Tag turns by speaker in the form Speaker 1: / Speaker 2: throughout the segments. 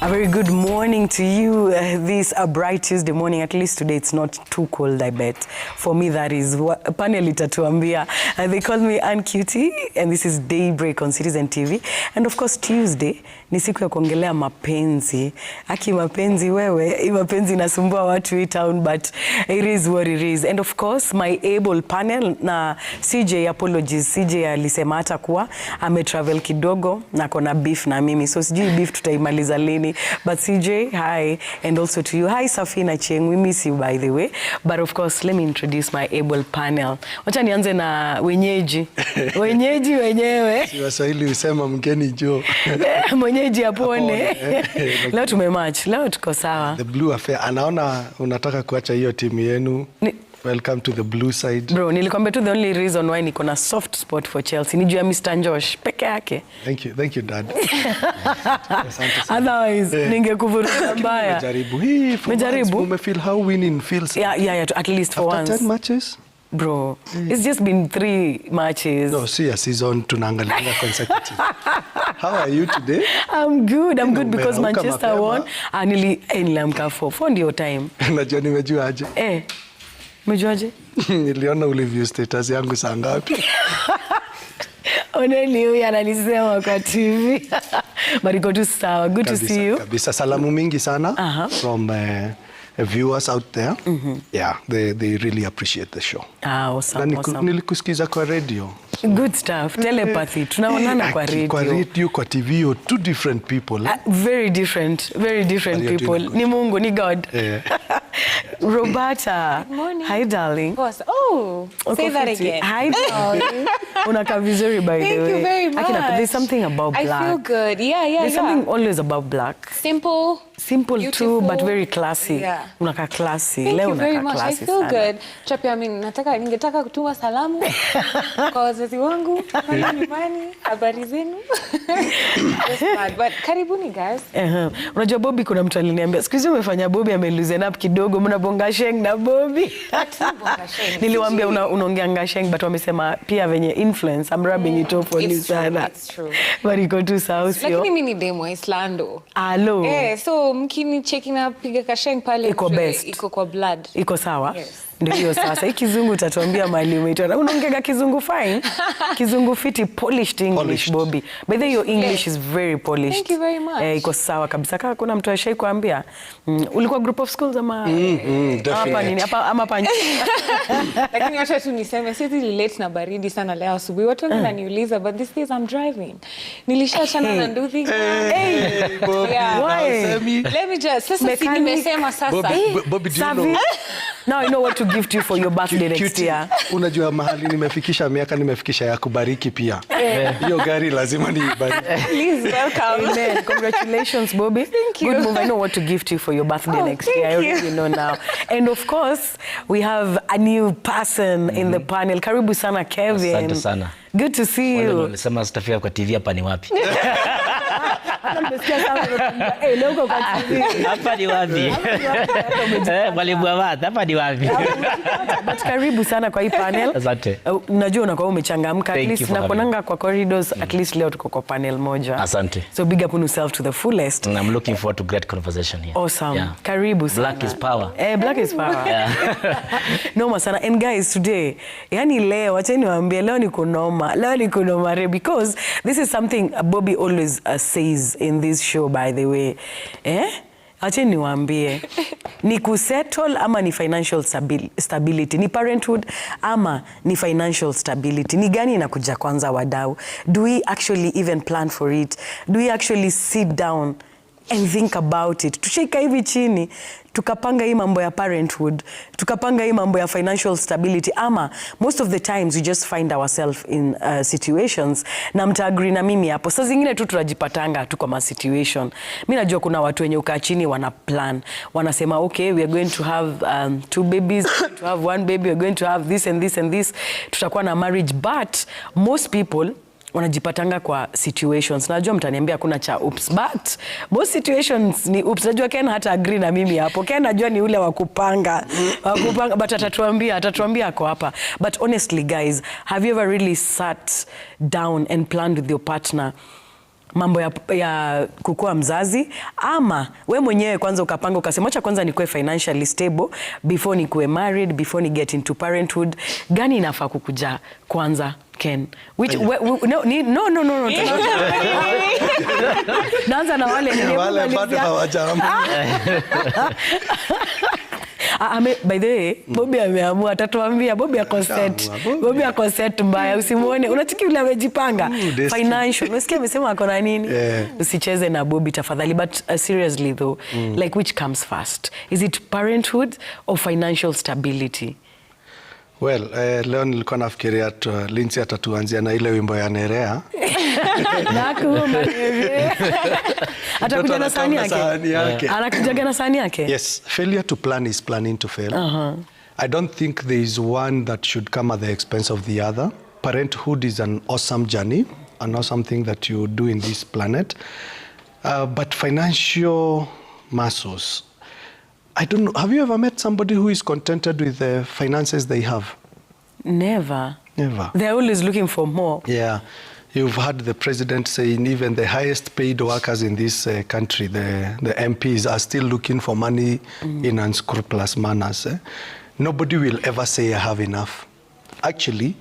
Speaker 1: A very good morning to you. This a bright Tuesday morning. At least today it's not too cold, I bet. For me, that is what panel itatuambia. They call me Ann Cutie, and this is Daybreak on Citizen TV. And of course, Tuesday ni siku ya kuongelea mapenzi. Aki mapenzi wewe, mapenzi inasumbua watu hii town, but it is what it is. And of course, my able panel na CJ, apologies. CJ alisema hata kuwa travel kidogo na kona beef na mimi. So sijui beef tutaimaliza lini. But CJ, hi. And also to you. Hi, Safina Cheng. We miss you, by the way. But of course, let me introduce my able panel. Wacha nianze na wenyeji. Wenyeji wenyewe.
Speaker 2: Si Waswahili usema mgeni jo.
Speaker 1: Mwenyeji apone. Leo tumematch. Leo tuko sawa.
Speaker 2: The Blue Affair. Anaona unataka kuacha hiyo timu yenu. Welcome to the blue side.
Speaker 1: Bro, nilikwambia tu the only reason why niko na soft spot for Chelsea ni juu ya Mr. Josh peke yake.
Speaker 2: Thank you dad.
Speaker 1: Otherwise ningekuvuruga mbaya.
Speaker 2: Mejaribu. Umefeel how winning feels.
Speaker 1: Yeah, at least for once.
Speaker 2: After 10 matches?
Speaker 1: Bro, it's just been 3 matches.
Speaker 2: No, see a season tunaangalia consecutive. How are you today?
Speaker 1: I'm good because Manchester won. Niliamka 4 ndio time.
Speaker 2: Unajua nimejua aje?
Speaker 1: Umejuaje?
Speaker 2: Niliona ulivyo status yangu saa ngapi.
Speaker 1: Oneni huyu analisema kwa TV. But iko tu sawa. Good to see you.
Speaker 2: Kabisa, salamu mingi sana from viewers out there. Yeah, they really appreciate the show.
Speaker 1: Awesome.
Speaker 2: Nilikusikiza kwa radio.
Speaker 1: Good stuff. Telepathy. Tunaonana kwa radio.
Speaker 2: Kwa radio, kwa TV, you're two different people.
Speaker 1: Very different people. Ni Mungu, ni God. Roberta.
Speaker 3: Good morning.
Speaker 1: Hi, darling.
Speaker 3: Say that again.
Speaker 1: Hi, darling. Unaka vizuri, by the way.
Speaker 3: Thank you very much.
Speaker 1: There's something about black.
Speaker 3: I feel good. Yeah.
Speaker 1: There's something always about black.
Speaker 3: Simple
Speaker 1: beautiful, too, but very classy.
Speaker 3: Yeah.
Speaker 1: Unaka classy.
Speaker 3: Thank
Speaker 1: Leo
Speaker 3: you very much.
Speaker 1: classy
Speaker 3: I feel
Speaker 1: sana.
Speaker 3: good. Chapi, ningetaka kutuma salamu kwa wazazi wangu, kwa nyumbani, habari zenu. But karibuni guys.
Speaker 1: Unajua Bobby, kuna mtu aliniambia siku hizi umefanya Bobby ameloosen up kidogo, mnabonga sheng na Bobby. Niliwaambia unaongea ngasheng, but wamesema pia venye influence. I'm rubbing it off on you sana.
Speaker 3: It's true.
Speaker 1: But iko tu sawa sio?
Speaker 3: Lakini mimi ni demo Islando.
Speaker 1: Alo.
Speaker 3: So mkini check na piga kasheng pale
Speaker 1: iko best.
Speaker 3: Iko kwa blood.
Speaker 1: Iko sawa?
Speaker 3: Yes.
Speaker 1: Ndio hiyo sasa. Hii kizungu utatuambia mali umeitoa. Unaongea kizungu fine. Kizungu fiti, polished English, Bobby. By the way, your English is very polished.
Speaker 3: Thank you very much.
Speaker 1: Iko sawa kabisa. Kama kuna mtu ashai kuambia, ulikuwa group of schools ama hapa nini? Ama panchi.
Speaker 3: Lakini acha tu niseme sisi late na baridi sana leo asubuhi. Watu wengi wananiuliza, but these days I'm driving. Nilishachana na nduthi. Let me just sasa si nimesema sasa.
Speaker 2: Bobby, do you know?
Speaker 1: Now I know what to gift you for your birthday next year.
Speaker 2: Unajua mahali nimefikisha miaka nimefikisha ya kubariki pia. Hiyo gari lazima niibariki.
Speaker 3: Please welcome.
Speaker 1: Amen. Congratulations, Bobby.
Speaker 3: Thank you.
Speaker 1: Good move. I know what to gift you for your birthday next year. I already know now. And of course, we have a new person in the panel. Karibu sana, Kevin.
Speaker 4: Asante sana.
Speaker 1: Good to see you.
Speaker 4: Nilisema sitafika kwa TV, hapa ni wapi?
Speaker 1: Leo kwa TV.
Speaker 4: Hapa ni wapi? Mwalimu wa math, hapa ni wapi?
Speaker 1: But karibu sana kwa hii panel.
Speaker 4: Asante.
Speaker 1: Najua unakuwa umechangamka. At least naponanga kwa corridors, at least leo tuko kwa panel moja.
Speaker 4: Asante.
Speaker 1: So big up on yourself to the fullest.
Speaker 4: I'm looking forward to great conversation here.
Speaker 1: Awesome.
Speaker 4: Yeah.
Speaker 1: Karibu sana.
Speaker 4: Black is power.
Speaker 1: Black is power. Noma sana. And guys, today, yani leo, wacha niwaambie leo ni kunoma. Leo ni kunoma because this is something Bobby always says in this show, by the way. Acha niwaambie, ni kusettle ama ni financial stability, ni parenthood ama ni financial stability, ni gani inakuja kwanza wadau? Do we actually even plan for it? Do we actually sit down and think about it? Tushika hivi chini, tukapanga hii mambo ya parenthood, tukapanga hii mambo ya financial stability, ama most of the times we just find ourselves in situations, na mtaagree na mimi hapo, saa zingine tu tunajipatanga tu kwa ma situation. Mimi najua kuna watu wenye ukaa chini wana plan, wanasema okay, we are going to have 2 babies, to have 1 baby, we are going to have this and this and this, tutakuwa na marriage, but most people wanajipatanga kwa situations. Najua mtaniambia kuna cha oops, but most situations ni oops. Najua Ken hata agree na mimi hapo. Ken najua ni ule wakupanga, but atatuambia ako hapa. But honestly guys, have you ever really sat down and planned with your partner mambo ya kukua mzazi, ama we mwenyewe kwanza ukapanga ukasema acha kwanza nikuwe financially stable before nikuwe married, before ni get into parenthood? Gani inafaa kukuja kwanza, Ken? Which no. Naanza na wale
Speaker 2: bado hawajaamua.
Speaker 1: By the way, Bobby ameamua, atatuambia. Bobby ako set. Bobby ako set mbaya, usimuone. Unachiki yule amejipanga. Financial. Unasikia amesema ako na nini? Usicheze na Bobby tafadhali. But seriously though, like which comes first? Is it parenthood or financial stability?
Speaker 2: Well, leo nilikuwa nafikiria Lindsay atatuanzia na ile wimbo ya Nerea.
Speaker 1: Atakuja na sahani yake. Anakuja na sahani yake?
Speaker 2: Yes, failure to plan is planning to fail. I don't think there is one that should come at the expense of the other. Parenthood is an awesome journey, an awesome thing that you do in this planet. But financial muscles, I don't know. Have you ever met somebody who is contented with the finances they have?
Speaker 1: Never.
Speaker 2: Never.
Speaker 1: They're always looking for more.
Speaker 2: Yeah. You've heard the president saying even the highest paid workers in this country, the MPs, are still looking for money in unscrupulous manners. Nobody will ever say I have enough. Actually,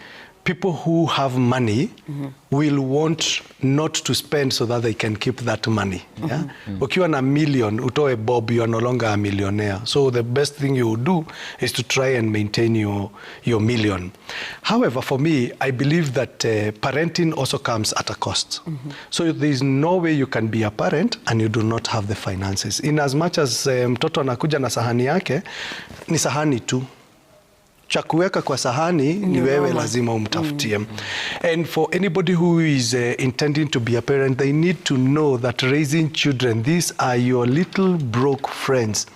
Speaker 2: people who have money will want not to spend so that they can keep that money. Yeah? Ukiwa na million, utoe bob, you are no longer a millionaire. So the best thing you do is to try and maintain your million. However, for me, I believe that parenting also comes at a cost. So there is no way you can be a parent and you do not have the finances. In as much as mtoto anakuja na sahani yake, ni sahani tu. Cha kuweka kwa sahani ni wewe lazima umtafutie. And for anybody who is intending to be a parent, they need to know that raising children, these are your little broke friends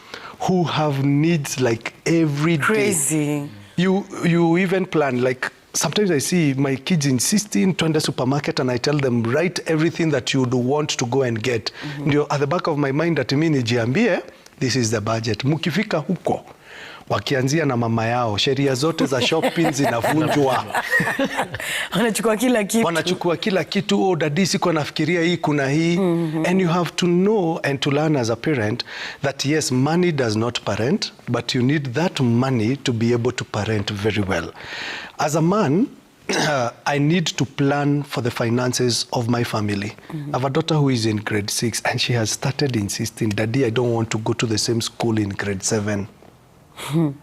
Speaker 2: who have needs like every day.
Speaker 1: Crazy.
Speaker 2: You even plan, like sometimes I see my kids insisting to enter supermarket and I tell them write everything that you would want to go and get. Ndio at the back of my mind that mimi nijiambie this is the budget. Mukifika huko wakianzia na mama yao, sheria zote za shopping zinavunjwa. Wanachukua kila kitu. Oh, daddy siko nafikiria hii kuna hii. And you have to know and to learn as a parent that yes, money does not parent, but you need that money to be able to parent very well. As a man, I need to plan for the finances of my family. I have a daughter who is in grade 6 and she has started insisting, Daddy, I don't want to go to the same school in grade 7.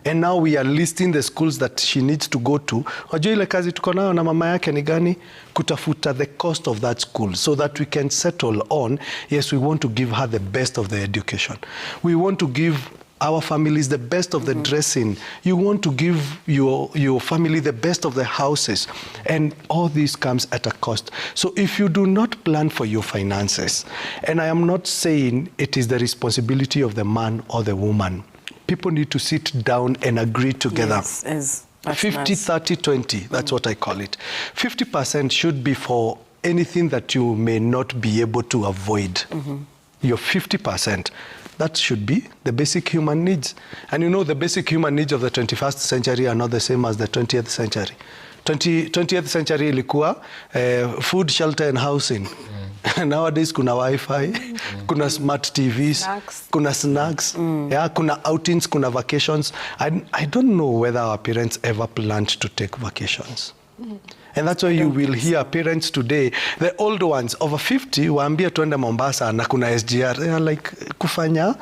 Speaker 2: And now we are listing the schools that she needs to go to. Wajua ile kazi tuko nayo na mama yake ni gani? Kutafuta the cost of that school so that we can settle on, yes, we want to give her the best of the education. We want to give our families the best of the dressing. You want to give your family the best of the houses. And all this comes at a cost. So if you do not plan for your finances, and I am not saying it is the responsibility of the man or the woman, people need to sit down and agree together.
Speaker 1: Yes,
Speaker 2: 50, 30, 20, that's what I call it. 50% should be for anything that you may not be able to avoid. Your 50%, that should be the basic human needs. And you know, the basic human needs of the 21st century are not the same as the 20th century. 20th century ilikuwa food, shelter and housing. Nowadays kuna wifi, kuna smart TVs, kuna snacks, yeah, kuna outings, kuna vacations. I don't know whether our parents ever planned to take vacations. And that's why you will hear parents today, the old ones over 50, waambia tuende Mombasa na kuna SGR. They are like kufanya.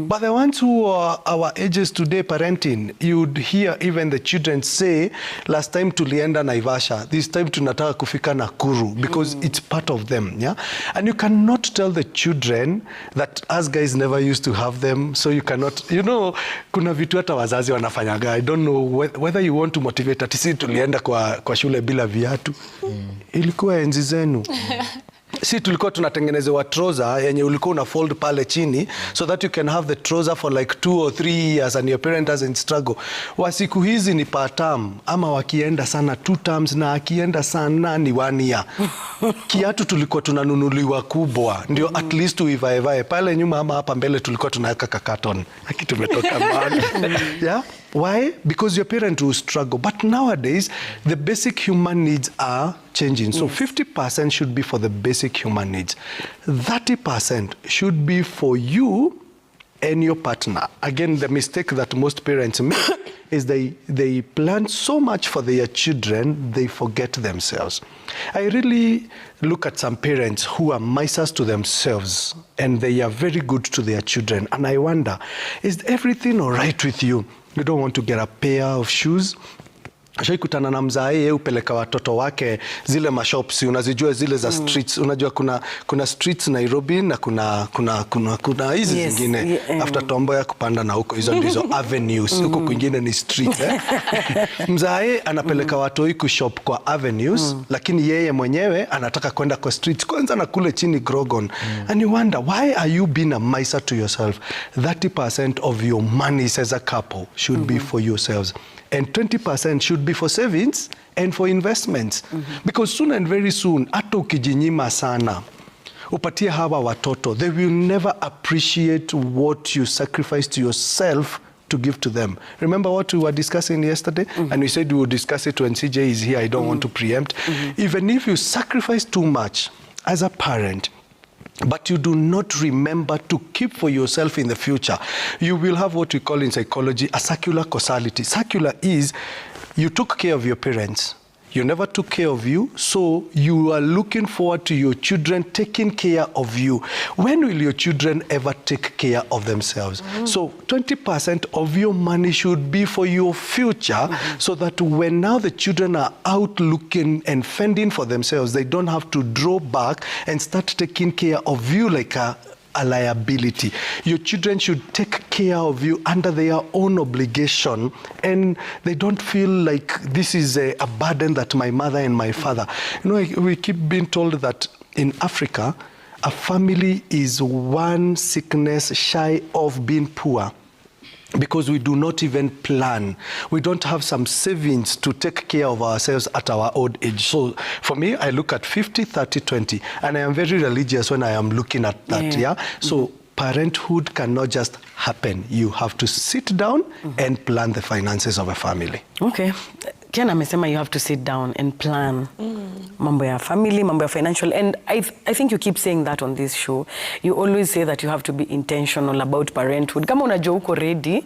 Speaker 2: But the ones who are our ages today parenting, you'd hear even the children say, last time tulienda Naivasha, this time tunataka kufika Nakuru, because it's part of them. Yeah? And you cannot tell the children that us guys never used to have them, so you cannot, you know, kuna vitu hata wazazi wanafanyaga. I don't know whether you want to motivate at sisi tulienda kwa shule bila viatu. Ilikuwa enzi zenu. Si tulikuwa tunatengenezewa trouser yenye ulikuwa una fold pale chini so that you can have the trouser for like 2 or 3 years and your parent doesn't struggle. Wasiku hizi ni part term ama wakienda sana 2 terms na akienda sana ni 1 year. Kiatu tulikuwa tunanunuliwa kubwa ndio at least uivaevae pale nyuma ama hapa mbele tulikuwa tunaweka carton. Haki tumetoka mbali. Yeah? Why? Because your parent will struggle. But nowadays, the basic human needs are changing. So 50% should be for the basic human needs. 30% should be for you and your partner. Again, the mistake that most parents make is they plan so much for their children, they forget themselves. I really look at some parents who are misers to themselves and they are very good to their children. And I wonder, is everything all right with you? You don't want to get a pair of shoes? Shaikutana na mzae upeleka watoto wake zile mashops, unazijua zile za streets. Unajua kuna streets Nairobi na kuna hizi zingine after Tomboya kupanda na huko, hizo ndizo avenues. Huko kwingine ni street. Mzae anapeleka watoi kushop kwa avenues, lakini yeye mwenyewe anataka kwenda kwa streets kwanza na kule chini Grogon. And you wonder, why are you being a miser to yourself? 30% of your money as a couple should be for yourselves. And 20% should be for savings and for investments. Because soon and very soon, hata ukijinyima sana, upatie hawa watoto, they will never appreciate what you sacrifice to yourself to give to them. Remember what we were discussing yesterday? And we said we would discuss it when CJ is here. I don't want to preempt. Even if you sacrifice too much as a parent, but you do not remember to keep for yourself in the future, you will have what we call in psychology a circular causality. Circular is you took care of your parents, you never took care of you, so you are looking forward to your children taking care of you. When will your children ever take care of themselves? So 20% of your money should be for your future, so that when now the children are out looking and fending for themselves, they don't have to draw back and start taking care of you like a liability. Your children should take care of you under their own obligation, and they don't feel like this is a burden that my mother and my father. You know, we keep being told that in Africa, a family is one sickness shy of being poor, because we do not even plan. We don't have some savings to take care of ourselves at our old age. So for me, I look at 50, 30, 20. And I am very religious when I am looking at that, So parenthood cannot just happen. You have to sit down and plan the finances of a family.
Speaker 1: Okay. Ken amesema you have to sit down and plan mambo ya family, mambo ya financial, and I think you keep saying that on this show. You always say that you have to be intentional about parenthood. Kama unajua uko ready,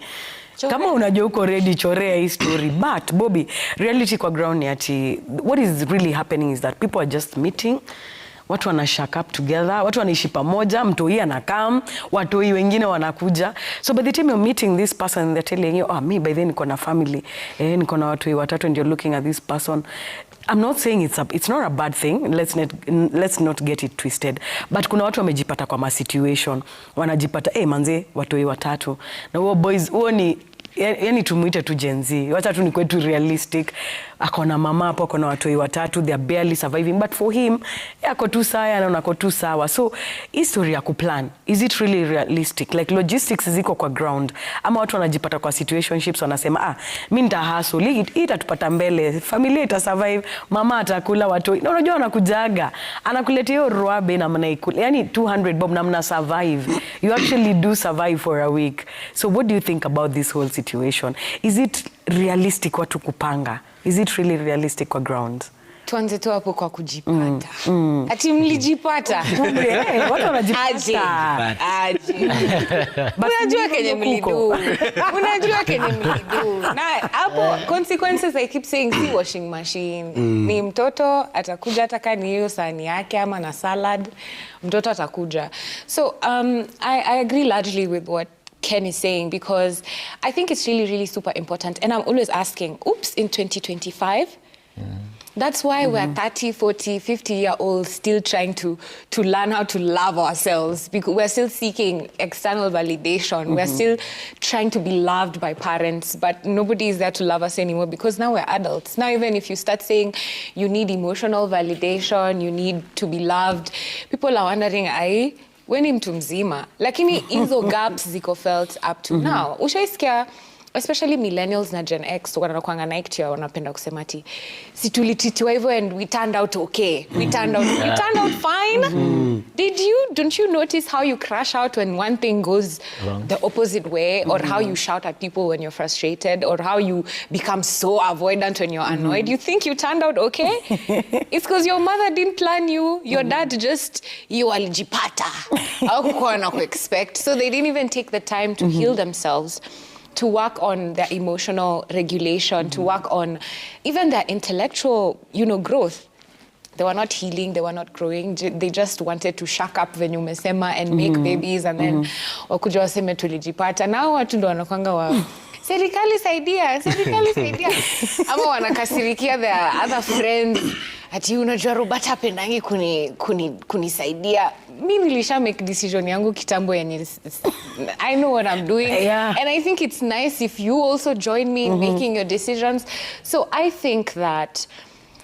Speaker 1: chorea hii story. But Bobby, reality kwa ground ni ati what is really happening is that people are just meeting, watu wana shack up together, watu wanaishi pamoja, mtoi anakam, watoi wengine wanakuja. So by the time you're meeting this person, they're telling you, me by then niko na family, niko na watoi watatu, and you're looking at this person. I'm not saying it's not a bad thing. Let's not get it twisted. But kuna watu wamejipata kwa situation, wanajipata manze watoi watatu. Na huo boys, huo ni yani tumuite tu Gen Z. Wacha tu ni kwetu realistic. Akona mama hapo, akona watoi watatu, they are barely surviving, but for him ako tu sawa na unako tu sawa. So history ya kuplan, is it really realistic? Like logistics ziko kwa ground, ama watu wanajipata kwa situationships, wanasema mimi nita hustle, hii itatupata mbele, familia ita survive, mama atakula, watoi na unajua anakujaga anakuletea hiyo ruabe na mnaikula, yani 200 bob na mna survive. You actually do survive for a week. So what do you think about this whole situation? Is it realistic watu kupanga? Is it really realistic kwa ground?
Speaker 3: Tuanze tu hapo kwa kujipata. Ati mlijipata.
Speaker 1: Watu wanajipata.
Speaker 3: Aje. Unajua kenye mlidu. Unajua kenye mlidu. Na hapo consequences I keep saying si washing machine. Ni mtoto atakuja ataka ni hiyo sahani yake ama na salad. Mtoto atakuja. So I agree largely with what Ken is saying, because I think it's really, really super important. And I'm always asking, oops, in 2025? That's why we're 30, 40, 50-year-olds still trying to learn how to love ourselves, because we're still seeking external validation. We're still trying to be loved by parents, but nobody is there to love us anymore, because now we're adults. Now even if you start saying you need emotional validation, you need to be loved, people are wondering, we ni mtu mzima. Lakini hizo gaps ziko felt up to now. Ushaisikia especially millennials na Gen X wanakuanga na ikitu wanapenda kusema ati si tulititiwa hivyo and we turned out okay. We turned out fine. Don't you notice how you crash out when one thing goes the opposite way, or how you shout at people when you're frustrated, or how you become so avoidant when you're annoyed? You think you turned out okay? It's because your mother didn't plan you. Your dad just you alijipata. Hakukuwa na expect. So they didn't even take the time to heal themselves, to work on their emotional regulation, to work on even their intellectual, growth. They were not healing, they were not growing. They just wanted to shack up venye umesema and make babies, and then wakuja waseme tulijipata. Now watu ndo wanakwanga wa serikali saidia. Ama wanakasirikia their other friends. Ati unajua Robert hapendangi kunisaidia. Mimi nilisha make decision yangu kitambo yenye I know what I'm doing.
Speaker 1: Yeah.
Speaker 3: And I think it's nice if you also join me in making your decisions. So I think that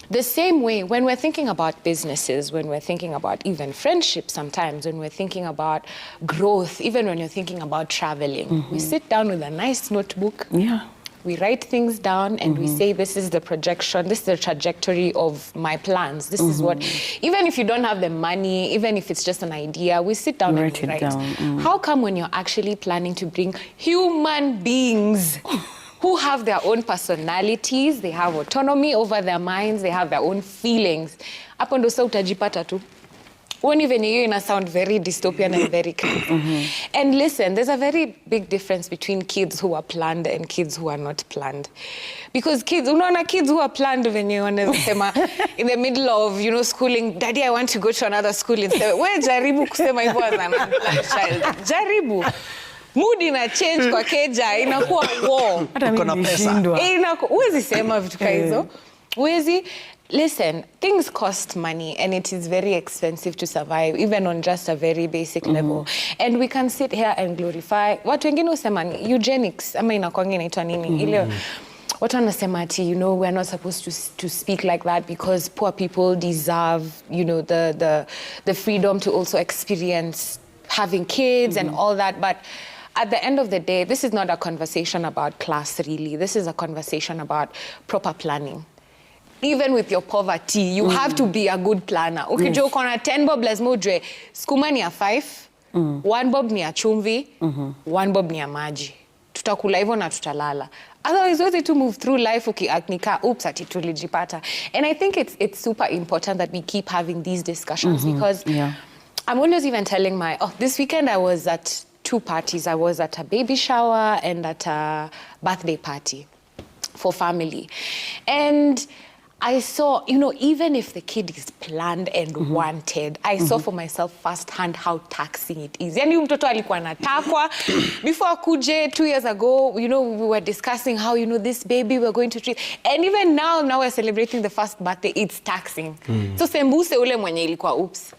Speaker 3: the same way, when we're thinking about businesses, when we're thinking about even friendships sometimes, when we're thinking about growth, even when you're thinking about traveling, we sit down with a nice notebook.
Speaker 1: Yeah.
Speaker 3: We write things down and we say, this is the projection, this is the trajectory of my plans. This is what, even if you don't have the money, even if it's just an idea, we sit down and
Speaker 1: Write
Speaker 3: we
Speaker 1: it
Speaker 3: write.
Speaker 1: down.
Speaker 3: How come when you're actually planning to bring human beings who have their own personalities, they have autonomy over their minds, they have their own feelings, hapo ndo sa utajipata tu. Won't even hear ina sound very dystopian and very crazy. And listen, there's a very big difference between kids who are planned and kids who are not planned. Because kids, unaona kids who are planned when you wanasema in the middle of, schooling, daddy, I want to go to another school instead. We jaribu kusema hivyo as an unplanned child. Jaribu. Mood ina change kwa keja, inakuwa war.
Speaker 1: Hata mimi nilishindwa.
Speaker 3: Huwezi sema vitu kama hizo. Huwezi. Listen, things cost money and it is very expensive to survive, even on just a very basic level. And we can sit here and glorify. Watu wengine husema ni eugenics, ama inakuanga inaitwa nini? Ile watu wanasema ati, we're not supposed to speak like that because poor people deserve, the freedom to also experience having kids and all that. But at the end of the day, this is not a conversation about class, really. This is a conversation about proper planning. Even with your poverty, you have to be a good planner. Ukijua uko na 10 bob lazima ujue skuma ni ya 5, 1 bob ni ya chumvi, 1 bob ni ya maji. Tutakula hivyo na tutalala. Otherwise, wezi to move through life ukinika oops ati tulijipata. And I think it's super important that we keep having these discussions because I'm always even telling this weekend I was at 2 parties. I was at a baby shower and at a birthday party for family. And I saw, even if the kid is planned and wanted, I saw for myself firsthand how taxing it is. Yani mtoto alikuwa anatakwa. Before kuje 2 years ago, we were discussing how, this baby we're going to treat. And even now we're celebrating the first birthday, it's taxing. So sembuse ule mwenye ilikuwa oops.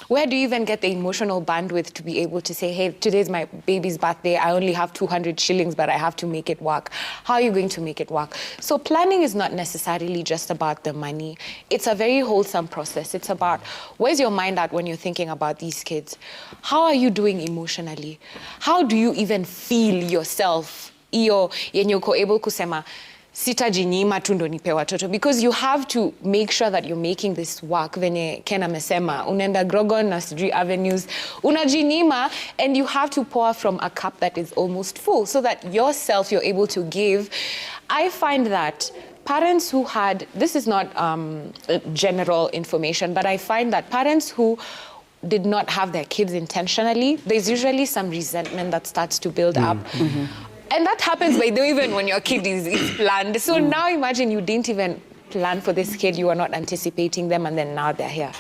Speaker 3: Where do you even get the emotional bandwidth to be able to say, hey, today's my baby's birthday, I only have 200 shillings, but I have to make it work. How are you going to make it work? So planning is not necessarily just about the money. It's a very wholesome process. It's about, where's your mind at when you're thinking about these kids? How are you doing emotionally? How do you even feel yourself? Iyo yenye uko able kusema, sitajinyima tu ndo nipe watoto, because you have to make sure that you're making this work. Venye Ken amesema unaenda Grogon na sijui avenues unajinyima, and you have to pour from a cup that is almost full so that yourself you're able to give. I find that parents who had, this is not general information, but I find that parents who did not have their kids intentionally, there's usually some resentment that starts to build up. And that happens, by the way, even when your kid is planned. So now imagine you didn't even plan for this kid, you were not anticipating them, and then now they're here.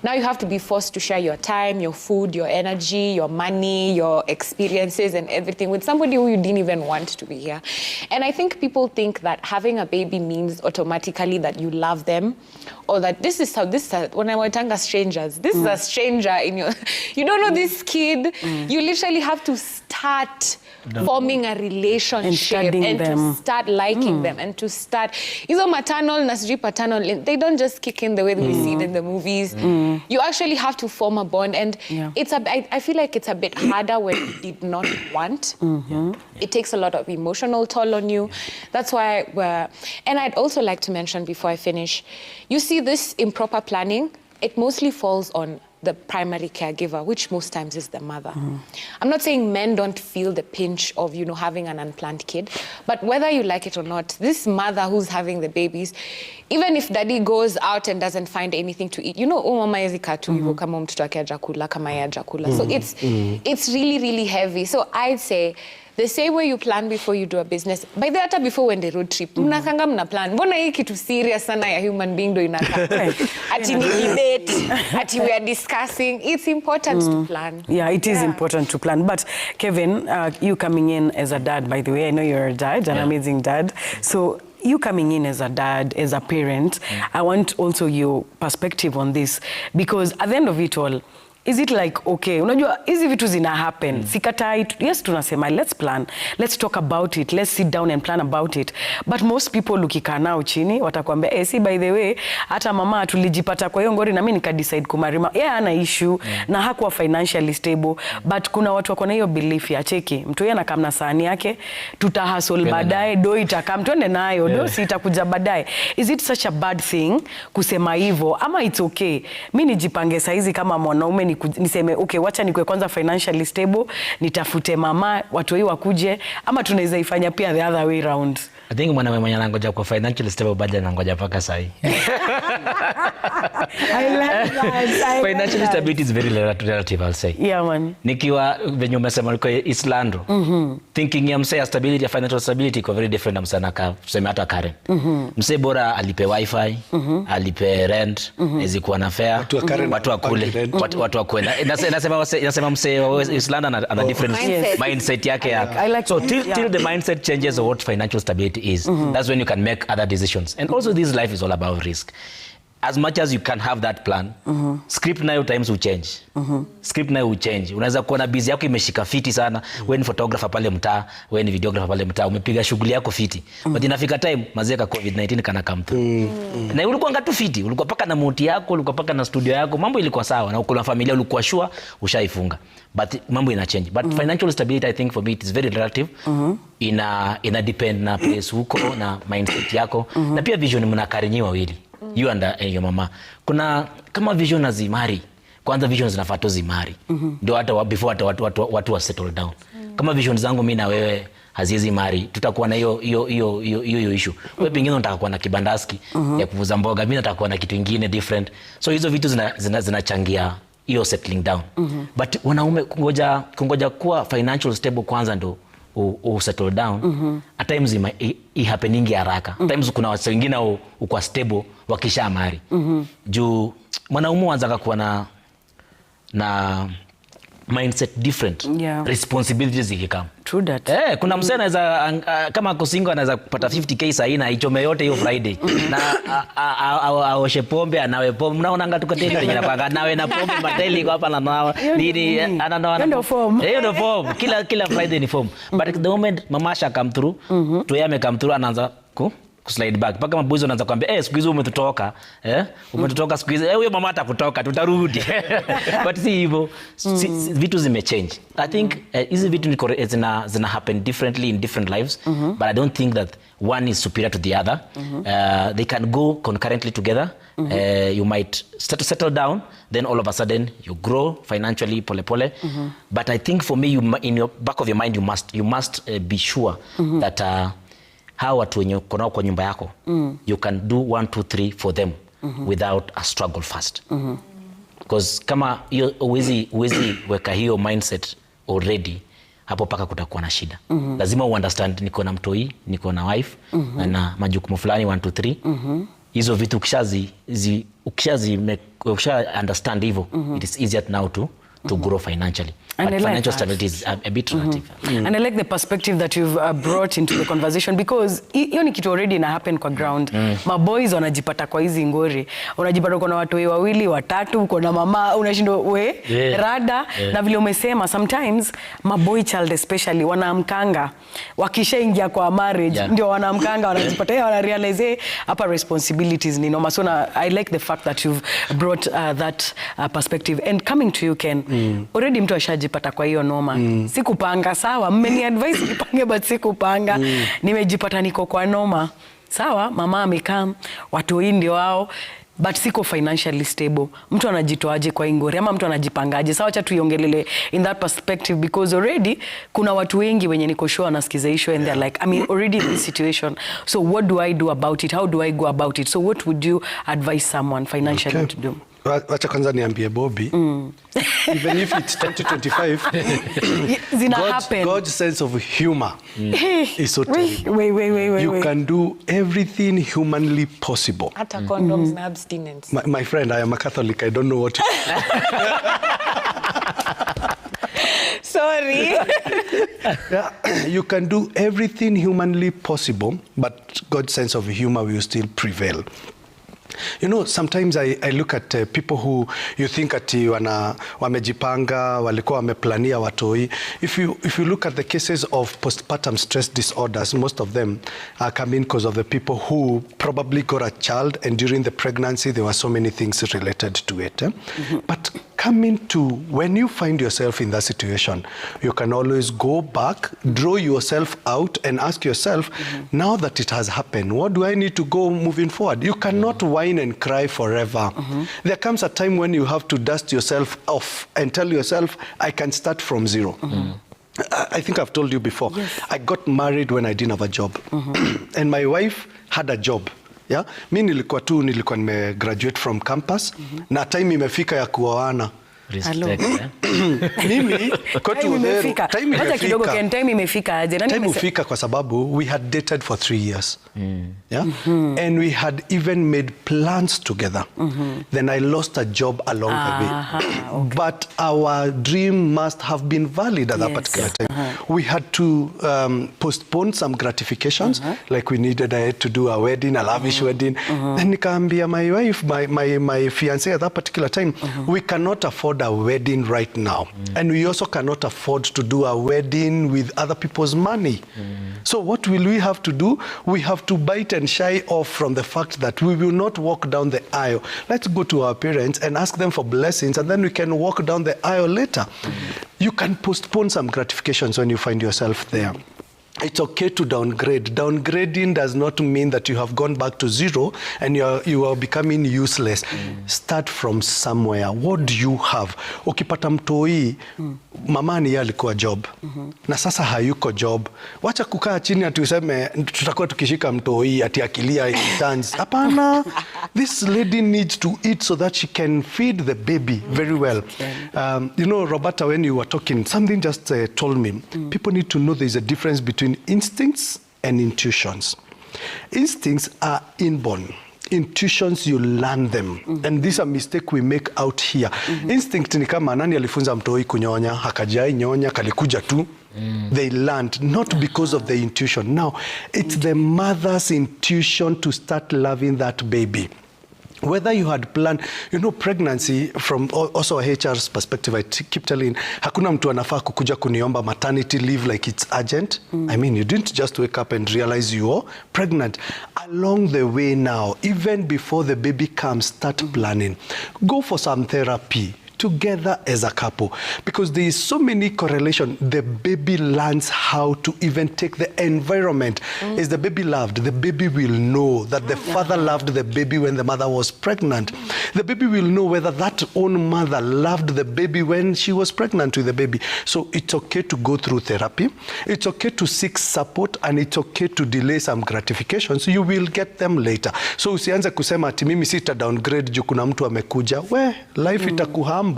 Speaker 3: Now you have to be forced to share your time, your food, your energy, your money, your experiences and everything with somebody who you didn't even want to be here. And I think people think that having a baby means automatically that you love them, or that this is when I was talking to strangers, this is a stranger in your, you don't know this kid, you literally have to start forming a relationship and to start liking them and to start, hizo maternal na sijui paternal, they don't just kick in the way we see it in the movies. You actually have to form a bond, and I feel like it's a bit harder when you did not want. It takes a lot of emotional toll on you. That's why and I'd also like to mention before I finish, you see this improper planning, it mostly falls on the primary caregiver, which most times is the mother. I'm not saying men don't feel the pinch of, you know, having an unplanned kid, but whether you like it or not, this mother who's having the babies, even if daddy goes out and doesn't find anything to eat, you know, mama hizi katu hivyo kama mtoto wake hajakula, kama yeye hajakula. So it's really, really heavy. So I'd say the same way you plan before you do a business. By the hata before when the road trip, mnakanga mna plan. Mbona hii kitu serious sana ya human being do inaka? Ati ni debate, ati we are discussing. It's important to plan.
Speaker 1: Yeah, it is important to plan. But Kevin, you coming in as a dad, by the way, I know you're a dad, an amazing dad. So you coming in as a dad, as a parent, I want also your perspective on this, because at the end of it all, is it like, okay, unajua hizi vitu zina happen, sikatai, yes tunasema let's plan, let's talk about it, let's sit down and plan about it, but most people ukikaa nao chini watakwambia si by the way hata mama tulijipata kwa hiyo ngori na mimi nika decide kumarima ana issue na hakuwa financially stable, but kuna watu wako na hiyo belief ya cheki mtu yeye anakaa na sahani yake tutahustle baadaye do itakam twende nayo do si itakuja baadaye. Is it such a bad thing kusema hivyo ama it's okay mimi nijipange saizi kama mwanaume niseme okay, wacha nikwe kwanza financially stable, nitafute mama watu wao wakuje, ama tunaweza ifanya pia the other way round?
Speaker 4: I think mwanaume mwenye anangoja kwa financially stable bado anangoja paka sahi.
Speaker 1: I like that.
Speaker 4: Financial stability is very relative, I'll say.
Speaker 1: Yeah man.
Speaker 4: Nikiwa venye umesema liko Islando. Thinking ya msee financial stability iko very different na msana ka tuseme hata Karen. Msee bora alipe wifi, alipe rent, ezikuwa na fare, watu wa kule, watu wa kwenda. Nasema msee Islando ana different mindset yake ya. So till the mindset changes of what financial stability is, that's when you can make other decisions. And also this life is all about risk. As much as you can have that plan, script nayo times will change. Script nayo will change. Unaweza kuwa na busy yako imeshika fiti sana, wewe ni photographer pale mtaa, wewe ni videographer pale mtaa, umepiga shughuli yako fiti. But inafika time mazeka COVID-19 kana come through. Na ulikuwa ngatu fiti, ulikuwa paka na moti yako, ulikuwa paka na studio yako, mambo ilikuwa sawa na uko na familia ulikuwa sure ushaifunga. But mambo ina change. But financial stability, I think for me it is very relative. Ina depend na place huko na mindset yako na pia vision mnakarinyiwa wawili. You and your mama. Kuna kama vision na zimari. Kwanza vision zinafaa tu zimari. Ndio hata before watu wa settle down. Kama vision zangu mimi na wewe haziwezi mari, tutakuwa na hiyo issue. Wewe pengine unataka kuwa na kibandaski ya kuvuza mboga, mimi nataka kuwa na kitu kingine different. So hizo vitu zinachangia hiyo settling down. But wanaume kungoja kuwa financial stable kwanza ndo settle down. At times happening haraka. Times kuna watu wengine uko stable wakisha mari. Juu mwanaume anataka kuwa na mindset different. Responsibilities zikikam.
Speaker 1: True that.
Speaker 4: Kuna msee anaweza kama kusingo anaweza kupata 50k sahi na ichome yote hiyo Friday. Na aoshe pombe anawe pombe. Mnaona tuko tena yenye napanga nawe na pombe mateli kwa hapa na nawa. Nini ananawa.
Speaker 1: Ndio form.
Speaker 4: Ndio form. Kila Friday ni form. But at the moment mama sha come through, to yame come through anaanza slide back. Paka mabuzi wanaanza kuambia siku hizo umetutoka, umetutoka siku hizo, huyo mama atakutoka, tutarudi. But si hivyo, vitu zimechange. I think hizi vitu zina happen differently in different lives, but I don't think that one is superior to the other. They can go concurrently together. You might start to settle down, then all of a sudden you grow financially pole pole. But I think for me, in your back of your mind, you must be sure that hawa watu wenye uko kwa nyumba yako, you can do 1 2 3 for them without a struggle first. Because kama hiyo uwezi weka hiyo mindset already, hapo paka kutakuwa na shida. Lazima understand niko na mtoi, niko na wife, na majukumu fulani 1 2 3. Hizo vitu ukisha understand hivyo, it is easier now to to grow financially.
Speaker 1: And
Speaker 4: But
Speaker 1: I like
Speaker 4: financial
Speaker 1: that.
Speaker 4: stability is a bit relative.
Speaker 1: And I like the perspective that you've brought into the conversation, because hiyo ni kitu already ina happen kwa ground. Maboys wanajipata kwa hizi ngori. Unajipata uko na watu wawili, watatu, uko na mama, unashindwa rada. Na vile umesema, sometimes maboy child especially wanaamkanga wakishaingia kwa marriage, ndio wanaamkanga wanajipata wana realize hapa responsibilities ni noma. So I like the fact that you've brought that perspective. And coming to you, Ken, already mtu ashajipata kwa hiyo noma. Sikupanga, sawa, mmeni advice nipange, but sikupanga. Nimejipata niko kwa noma. Sawa, mama amekaa, watu ndio wao, but siko financially stable. Mtu anajitoaje kwa ingori, ama mtu anajipangaje? Sawa, acha tuiongelele in that perspective, because already kuna watu wengi wenye niko sure wanasikiza issue and they're like, I mean, already in this situation. So what do I do about it? How do I go about it? So what would you advise someone financially to do?
Speaker 2: Wacha kwanza niambie Bobby, even if it's 2025, God's sense of humor is so terrible.
Speaker 1: Wait.
Speaker 2: You can do everything humanly possible.
Speaker 3: Hata condoms na abstinence.
Speaker 2: My friend, I am a Catholic. I don't know what.
Speaker 3: Sorry.
Speaker 2: Yeah, you can do everything humanly possible, but God's sense of humor will still prevail. You know, sometimes I look at people who you think ati wamejipanga, walikuwa wameplania watoi. If you look at the cases of postpartum stress disorders, most of them are coming because of the people who probably got a child, and during the pregnancy there were so many things related to it. But coming to when you find yourself in that situation, you can always go back, draw yourself out, and ask yourself, now that it has happened, what do I need to go moving forward? You cannot whine and cry forever. There comes a time when you have to dust yourself off and tell yourself, I can start from zero. I think I've told you before, I got married when I didn't have a job. And my wife had a job. Yeah? Mi nilikuwa nimegraduate from campus, na time imefika ya kuoana.
Speaker 4: Respect,
Speaker 2: Mimi kwetu time
Speaker 1: imefika aje?
Speaker 2: Time imefika kwa sababu we had dated for 3 years. Yeah? And we had even made plans together. Then I lost a job along the way. But our dream must have been valid at that particular time. We had to postpone some gratifications, like we needed to do a wedding, a lavish wedding. Then nikaambia my wife, my fiancé at that particular time, we cannot afford a wedding right now. And we also cannot afford to do a wedding with other people's money. So what will we have to do? We have to bite and shy off from the fact that we will not walk down the aisle. Let's go to our parents and ask them for blessings, and then we can walk down the aisle later. You can postpone some gratifications when you find yourself there. It's okay to downgrade. Downgrading does not mean that you have gone back to zero and you are becoming useless. Start from somewhere. What do you have? Ukipata mtoi, mamani ya alikuwa job. Na sasa hayuko job. Wacha kukaa chini ati useme tutakuwa tukishika mtoi ati akilia dance. Hapana. This lady needs to eat so that she can feed the baby very well. You know, Roberta, when you were talking, something just told me. People need to know there's a difference between instincts and intuitions. Instincts are inborn. Intuitions, you learn them. And this is a mistake we make out here. Instinct ni kama nani alifunza mtoi kunyonya, hakajai nyonya, kalikuja tu. They learned, not because of the intuition. Now, it's the mother's intuition to start loving that baby. Whether you had planned, you know, pregnancy from also a HR's perspective, I keep telling, hakuna mtu anafaa kukuja kuniomba maternity leave like it's urgent. I mean, you didn't just wake up and realize you're pregnant. Along the way now, even before the baby comes, start planning. Go for some therapy together as a couple, because there is so many correlation. The baby learns how to even take the environment. Is the baby loved? The baby will know that the father loved the baby when the mother was pregnant. The baby will know whether that own mother loved the baby when she was pregnant with the baby. So it's okay to go through therapy. It's okay to seek support, and it's okay to delay some gratifications. You will get them later. So usianze kusema ati mimi sita downgrade juu kuna mtu amekuja. We, life itakuhama.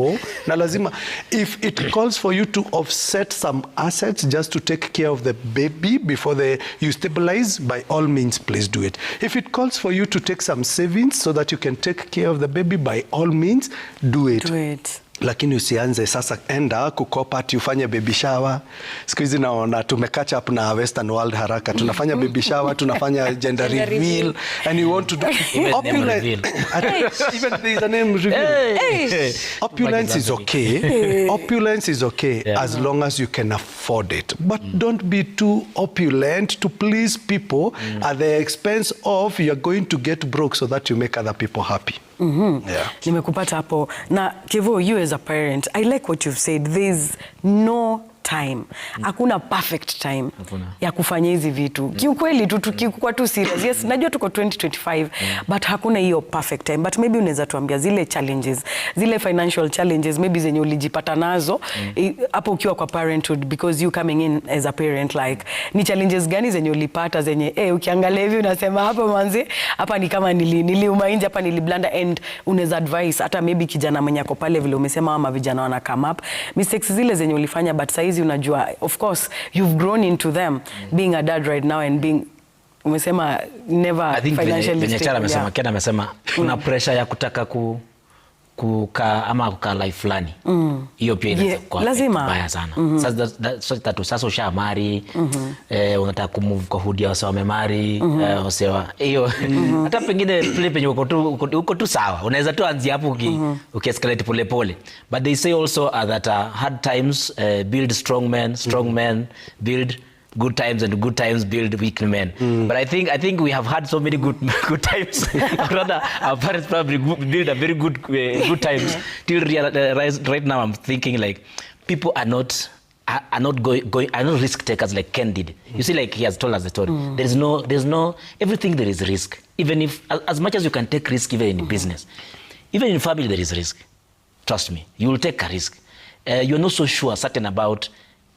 Speaker 2: Na lazima, if it calls for you to offset some assets just to take care of the baby before you stabilize, by all means, please do it. If it calls for you to take some savings so that you can take care of the baby, by all means, do it. lakini usianze sasa enda kukopa ati ufanye baby shower. Siku hizi naona tumecatch up na western world haraka, tunafanya baby shower, tunafanya gender reveal, and you want to do opulence. Even there is a name reveal. Opulence is okay. Opulence is okay as long as you can afford it, but don't be too opulent to please people at the expense of you're going to get broke so that you make other people happy.
Speaker 1: Nimekupata hapo. Na Kevo, you as a parent, I like what you've said. There's no time. Hakuna perfect time ya kufanya hizi vitu. Kiukweli tukikuwa tu serious. Yes, najua tuko 2025, but hakuna hiyo perfect time. But maybe unaweza tuambia zile challenges, zile financial challenges maybe zenye ulijipata nazo hapo ukiwa kwa parenthood, because you coming in as a parent, like ni challenges gani zenye ulipata zenye ukiangalia hivi unasema hapa manzi, hapa ni kama niliuma nje, hapa niliblanda, and unaweza advice hata maybe kijana mwenye ako pale vile umesema ama vijana wana come up mistakes zile zenye ulifanya, but saizi unajua of course you've grown into them being a dad right now and being umesema never financially stable.
Speaker 4: Kena amesema kuna pressure ya kutaka kukaa life fulani. Hiyo pia inaweza kuwa mbaya sana. Sasa ushamari, unataka kumove kwa hood ya wase wamemari, hiyo hata pengine pale penye uko tu sawa. Unaweza tu anzia hapo ukiescalate pole pole. But they say also that hard times build strong men build good times, and good times build weak men. But I think we have had so many good times. Rather, our parents probably build a very good times. Till right now, I'm thinking like people are not risk takers like Ken did. You see, like he has told us the story. There's no everything there is risk. Even if as much as you can take risk, even in business, even in family there is risk. Trust me, you will take a risk. You're not so certain about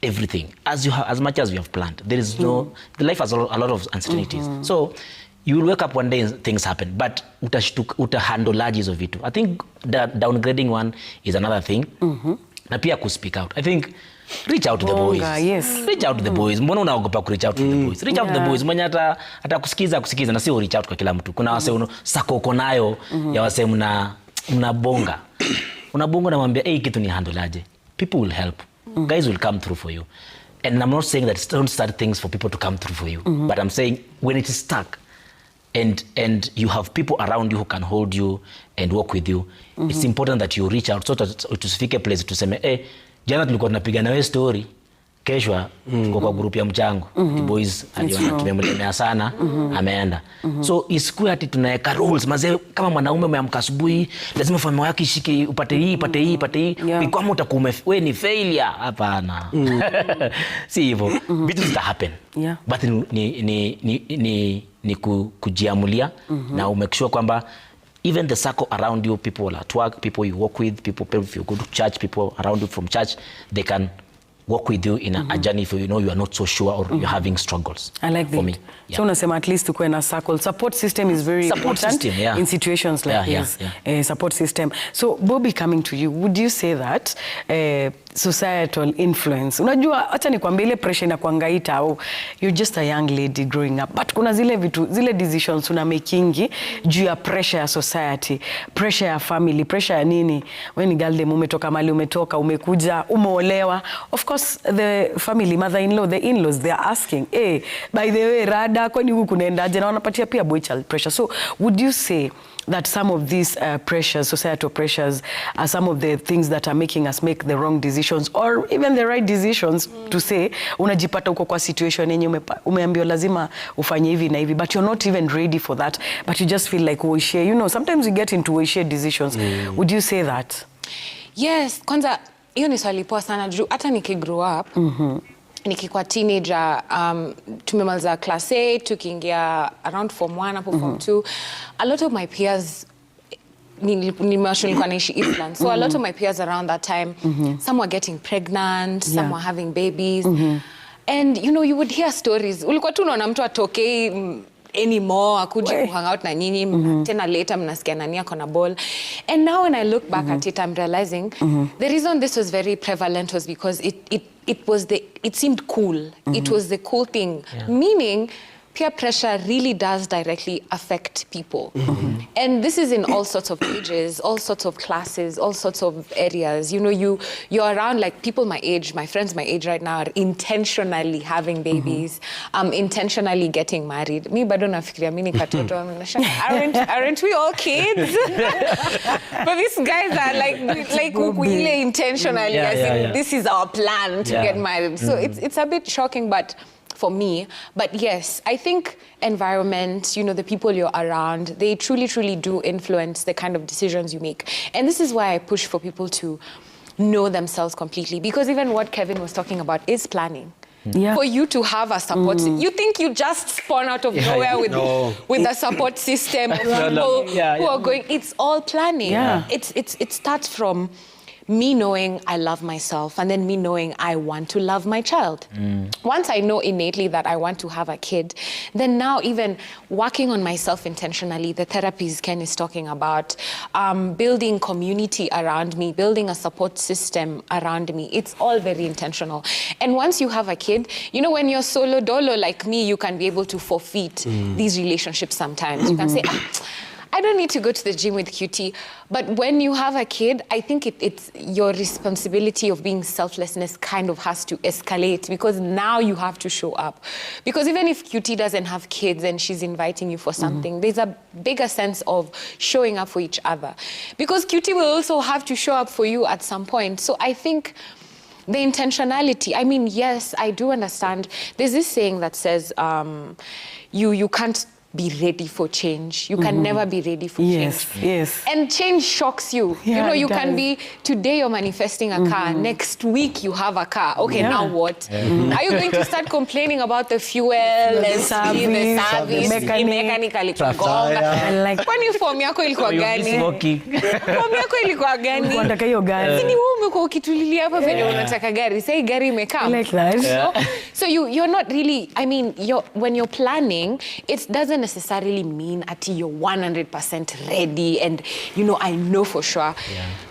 Speaker 4: everything as much as you have planned. There is the life has a lot of uncertainties. So you will wake up one day and things happen, but utahandle hizo vitu. I think the downgrading one is another thing. Na pia speak out. I think reach out to the boys.
Speaker 1: Yes.
Speaker 2: Reach out to the boys. Mbona unaogopa ku reach out to the boys? Reach out to the boys. Mwenye atakusikiza na sio reach out kwa kila mtu. Kuna wase sakoko nayo ya wase mnabonga. Unabonga na mwambia kitu ni handle aje. People will help. Guys will come through for you. And I'm not saying that don't start things for people to come through for you. But I'm saying when it is stuck and you have people around you who can hold you and work with you, it's important that you reach out so that tusifike place tuseme jana tulikuwa tunapiga na wewe story, kesho kwa group ya mchango the boys aliona tumemlemea sana ameenda. So isikue ati tunaweka rules mazee, kama mwanaume umeamka asubuhi lazima familia yako ishike upate hii kama utakuwa wewe ni failure. Hapana. Si hivyo. Vitu zita happen. But ni kujiamulia na umake sure kwamba even the circle around you, people at work, people you work with, people if you go to church, people around you from church, they can work with you in a journey if you know you are not so sure or you're having struggles.
Speaker 1: I like that. For me. Yeah. So unasema at least tukue na circle. Support system is very important in situations like this. Support system. So Bobby, coming to you, would you say that societal influence, unajua acha nikwambie ile pressure inakuangaita au you're just a young lady growing up, but kuna zile decisions una making juu ya pressure ya society, pressure ya family, pressure ya nini. When ni girl dem umetoka mali umetoka umekuja umeolewa, of course the family, mother-in-law, the in-laws, they are asking by the way rada kwani huku kunaendaje, na wanapatia pia boy child pressure. So would you say that some of these pressures, societal pressures, are some of the things that are making us make the wrong decisions or even the right decisions to say unajipata uko kwa situation yenye umeambiwa lazima ufanye hivi na hivi, but you're not even ready for that, but you just feel like uishie, you know, sometimes we get into uishie decisions. Would you say that?
Speaker 3: Yes, kwanza hiyo ni swali poa sana juu hata nikigrow up nikikuwa teenager, tumemaliza class 8 tukiingia around form 1 hapo form 2, a lot of my peers nilikuwa naishi Eastland, so a lot of my peers around that time, some were getting pregnant, some were having babies, and you know you would hear stories. Ulikuwa tu unaona mtu atokei anymore akuje hang out na nyinyi, tena later mnasikia nani ako na ball. And now when I look back at it, I'm realizing the reason this was very prevalent was because it seemed cool. It was the cool thing, meaning peer pressure really does directly affect people. And this is in all sorts of ages, all sorts of classes, all sorts of areas. You know, you're around like people my age, my friends my age right now are intentionally having babies, intentionally getting married. Me bado nafikiria mimi ni katoto. Aren't we all kids? But these guys are like really intentionally, as in, this is our plan to get married. So it's a bit shocking, but for me. But yes, I think environment, you know, the people you're around, they truly, truly do influence the kind of decisions you make. And this is why I push for people to know themselves completely. Because even what Kevin was talking about is planning. Yeah. For you to have a support you think you just spawn out of nowhere with a support system of people who are going, it's all planning. Yeah. It starts from me knowing I love myself, and then me knowing I want to love my child. Once I know innately that I want to have a kid, then now even working on myself intentionally, the therapies Ken is talking about, building community around me, building a support system around me, it's all very intentional. And once you have a kid, you know, when you're solo dolo like me, you can be able to forfeit these relationships sometimes. You can say, I don't need to go to the gym with QT. But when you have a kid, I think it's your responsibility of being selflessness kind of has to escalate, because now you have to show up. Because even if QT doesn't have kids and she's inviting you for something, there's a bigger sense of showing up for each other. Because QT will also have to show up for you at some point. So I think the intentionality, I mean, yes, I do understand. There's this saying that says, you can't be ready for change. You can never be ready for change.
Speaker 1: Yes.
Speaker 3: And change shocks you.
Speaker 1: Yeah,
Speaker 3: you know, you
Speaker 1: it
Speaker 3: can
Speaker 1: does.
Speaker 3: be, today you're manifesting a car, next week you have a car. Okay, now what? Are you going to start complaining about the fuel, the service, mechanically kugonga?
Speaker 1: Like,
Speaker 3: Kwani form yako ilikuwa gani? Form yako ilikuwa gani?
Speaker 1: unataka hiyo gari.
Speaker 3: Sini wewe umekuwa ukitulilia hapa venye unataka gari. Say gari imekaa.
Speaker 1: Like that.
Speaker 3: So you're not really, I mean, when you're planning, it doesn't necessarily mean that you're 100% ready and, you know, I know for sure.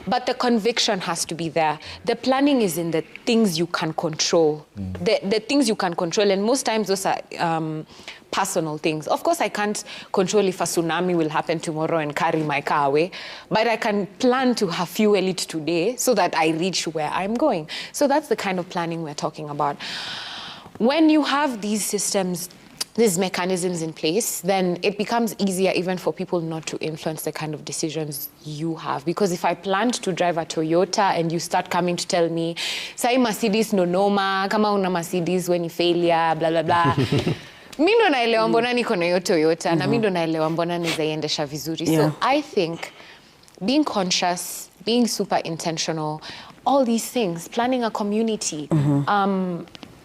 Speaker 3: But the conviction has to be there. The planning is in the things you can control. The things you can control, and most times those are personal things. Of course, I can't control if a tsunami will happen tomorrow and carry my car away, but I can plan to have fuel it today so that I reach where I'm going. So that's the kind of planning we're talking about. When you have these systems, these mechanisms in place, then it becomes easier even for people not to influence the kind of decisions you have. Because if I planned to drive a Toyota and you start coming to tell me, say Mercedes no noma, kama una Mercedes when you failure, blah, blah, blah. Mi ndo naelewa mbona niko na hiyo Toyota, na mi ndo naelewa mbona nizaiendesha vizuri. So I think being conscious, being super intentional, all these things, planning a community,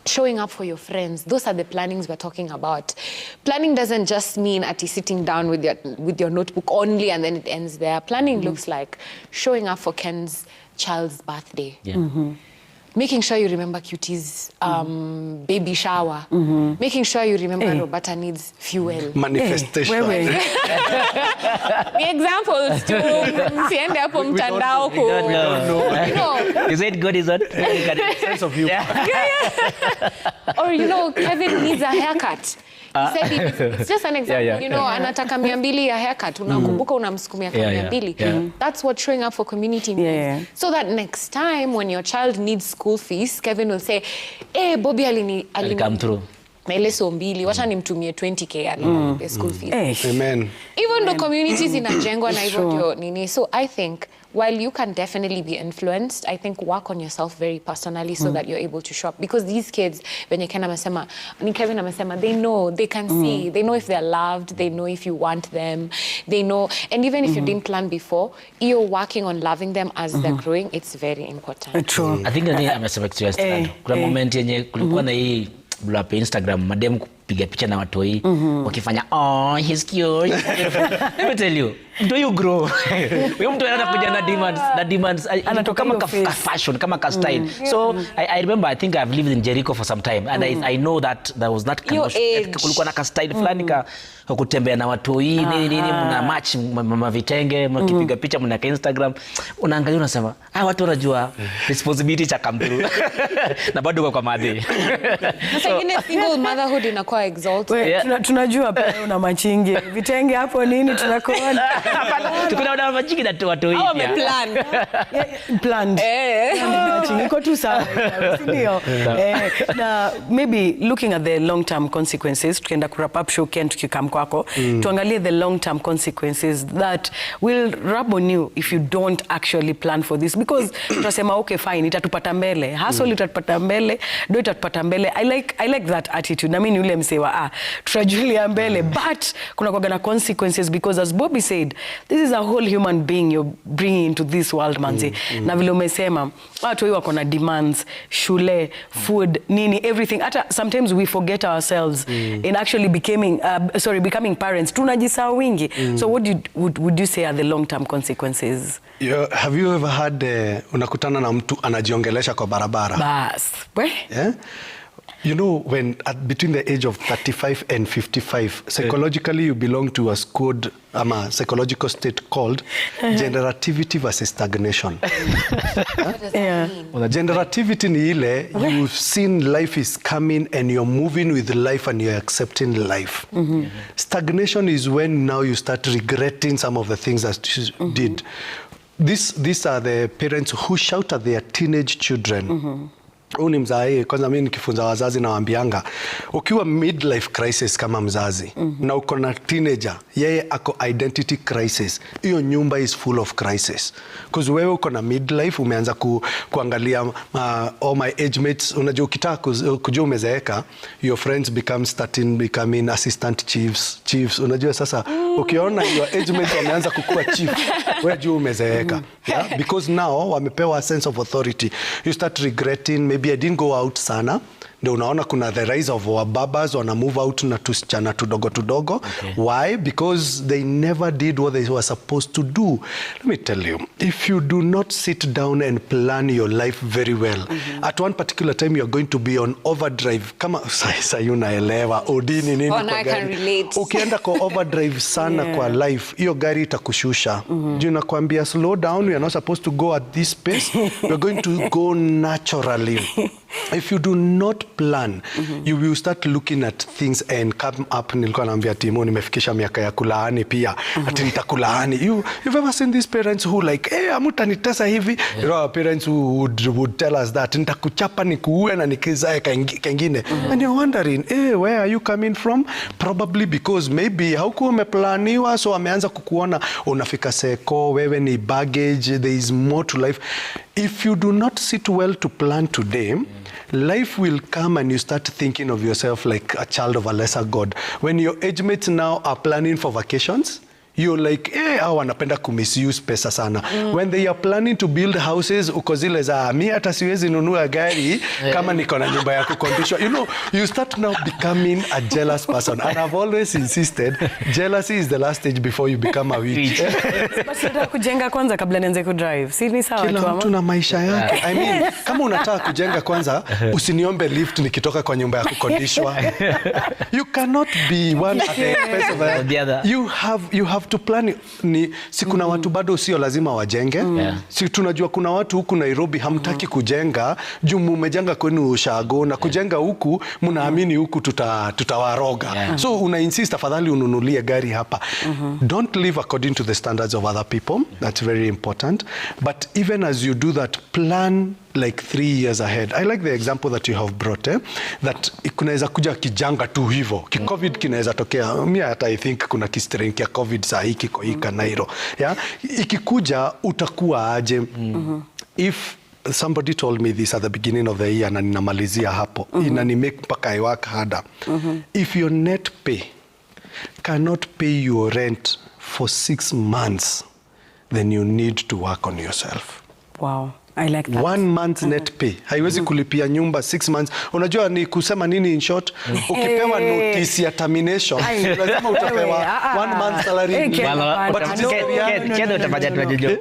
Speaker 3: showing up for your friends, those are the plannings we're talking about. Planning doesn't just mean sitting down with your notebook only and then it ends there. Planning looks like showing up for Ken's child's birthday. Making sure you remember QT's baby shower. Making sure you remember Roberta needs fuel.
Speaker 2: Manifestation.
Speaker 3: The examples to msiende hapo mtandao ku. You know.
Speaker 4: Is it good? Is it?
Speaker 2: Sense of humor.
Speaker 3: Or, you know, Kevin needs a haircut. He said it's just an example, you know, anataka 200 ya haircut. Unakumbuka unamsukumia 200. That's what showing up for community means. So that next time when your child needs school fees, Kevin will say, hey, Bobby alini
Speaker 4: come through.
Speaker 3: na ile so mbili, wacha nimtumie 20k alipe school fees.
Speaker 2: Amen.
Speaker 3: Even though communities inajengwa na hivyo ndio nini. So I think while you can definitely be influenced, I think work on yourself very personally so that you're able to shop. Because these kids, when Kevin amesema, they know, they can see, they know if they're loved, they know if you want them, they know, and even if you didn't plan before, you're working on loving them as they're growing, it's very important.
Speaker 1: True.
Speaker 4: I think amesema kitu ya stand. Kuna moment yenye kulikuwa na hii blow up Instagram, madem kupiga picha na watoi wakifanya he's cute. Let me tell you, do you grow? Huyo mtu anakuja na demands anatoka kama fashion, kama ka style. So I remember, I think I've lived in Jericho for some time and I know that there was not kulikuwa na ka style fulani ka kutembea na watoi nini mna match mavitenge mkipiga picha mna ka Instagram, unaangalia unasema watu wanajua responsibility cha come through na bado kwa madhi.
Speaker 3: Sasa ingine single motherhood inakuwa unakuwa exalted.
Speaker 1: We, tunajua pia una machingi. Vitenge hapo nini tunakuona.
Speaker 4: Tunaona machingi na watu hivi.
Speaker 3: Wameplan.
Speaker 1: Planned. Machingi iko tu sawa. Ndio. Na maybe looking at the long term consequences, tukienda ku wrap up show Ken tukikam kwako, tuangalie the long term consequences that will rub on you if you don't actually plan for this, because tunasema okay fine, itatupata mbele, hustle itatupata mbele, do itatupata mbele. I like that attitude. Na mimi yule msewa tutajulia mbele, but kuna kwa gana consequences, because as Bobby said, this is a whole human being you're bringing into this world, manzi. Na vile umesema watu wao wako na demands, shule, food, nini, everything. Hata sometimes we forget ourselves in actually becoming parents. Tunajisahau wingi. So what would you say are the long term consequences?
Speaker 2: Have you ever had unakutana na mtu anajiongelesha kwa barabara?
Speaker 1: Bas.
Speaker 2: Yeah? You know, when between the age of 35 and 55, psychologically you belong to a squad, a psychological state called generativity versus stagnation.
Speaker 3: What does that mean?
Speaker 2: Well, generativity ni ile, you've seen life is coming and you're moving with life and you're accepting life. Stagnation is when now you start regretting some of the things that you did. These are the parents who shout at their teenage children. Uni mzae, kwanza mimi nikifunza wazazi na waambianga, ukiwa midlife crisis kama mzazi na uko na teenager, yeye ako identity crisis, hiyo nyumba is full of crisis. Because wewe uko na midlife, umeanza kuangalia all my age mates, unajua ukitaka kujua umezeeka, your friends becoming assistant chiefs. Unajua sasa ukiona your age mates wameanza kukua chief, wewe jua umezeeka. Yeah? Because now wamepewa a sense of authority. You start regretting, maybe I didn't go out sana. Ndio unaona kuna the rise of wababas wana move out na tusichana tudogo. Okay. Why? Because they never did what they were supposed to do. Let me tell you, if you do not sit down and plan your life very well, at one particular time you're going to be on overdrive. Kama sayuna elewa odini nini kwa
Speaker 3: gari. I can relate.
Speaker 2: Ukienda kwa overdrive sana kwa life, hiyo gari itakushusha. Juu nakwambia slow down, we are not supposed to go at this pace. We're going to go naturally. If you do not plan, you will start looking at things and come up. Nilikuwa naambia Timo nimefikisha miaka ya kulaani pia. Ati nitakulaani. You've ever seen these parents who like, amutanitesa hivi? You know, our parents who would tell us that nitakuchapa nikuue na nikizae kengine. And you're wondering, where are you coming from? Probably because maybe haukuwa umeplaniwa, so ameanza kukuona unafika seko, wewe ni baggage, there is more to life. If you do not sit well to plan today, life will come and you start thinking of yourself like a child of a lesser God. When your age mates now are planning for vacations, you're like, hao wanapenda kumisuse pesa sana. When they are planning to build houses, uko zile za mi hata siwezi nunua gari kama niko na nyumba ya kukondishwa. You know, you start now becoming a jealous person. And I've always insisted, jealousy is the last stage before you become a witch.
Speaker 1: Basi kujenga kwanza kabla nianze ku drive. Si ni sawa tu ama?
Speaker 2: Kila mtu na maisha yake. I mean, kama unataka kujenga kwanza, usiniombe lift nikitoka kwa nyumba ya kukondishwa. You cannot be one at the expense of the other. You have to plan. Si kuna watu bado sio lazima wajenge. Si tunajua kuna watu huku Nairobi hamtaki kujenga, juu mumejenga kwenu ushago na kujenga huku mnaamini huku tutawaroga. So una insist afadhali ununulie gari hapa. Don't live according to the standards of other people. That's very important. But even as you do that, plan like 3 years ahead. I like the example that you have brought, that kunaweza kuja kijanga tu hivyo. Covid kinaweza tokea. Mimi hata I think kuna kistrain ya Covid saa hii kiko hika Nairo. Yeah? Ikikuja utakuwa aje? If somebody told me this at the beginning of the year na ninamalizia hapo, inanimake mpaka I work harder. If your net pay cannot pay your rent for 6 months, then you need to work on yourself.
Speaker 1: Wow. I like that.
Speaker 2: 1 month net pay. Haiwezi kulipia nyumba 6 months. Unajua ni kusema nini in short? Ukipewa notice ya termination, lazima utapewa 1 month salary.
Speaker 4: Keda utapatia tunajojo.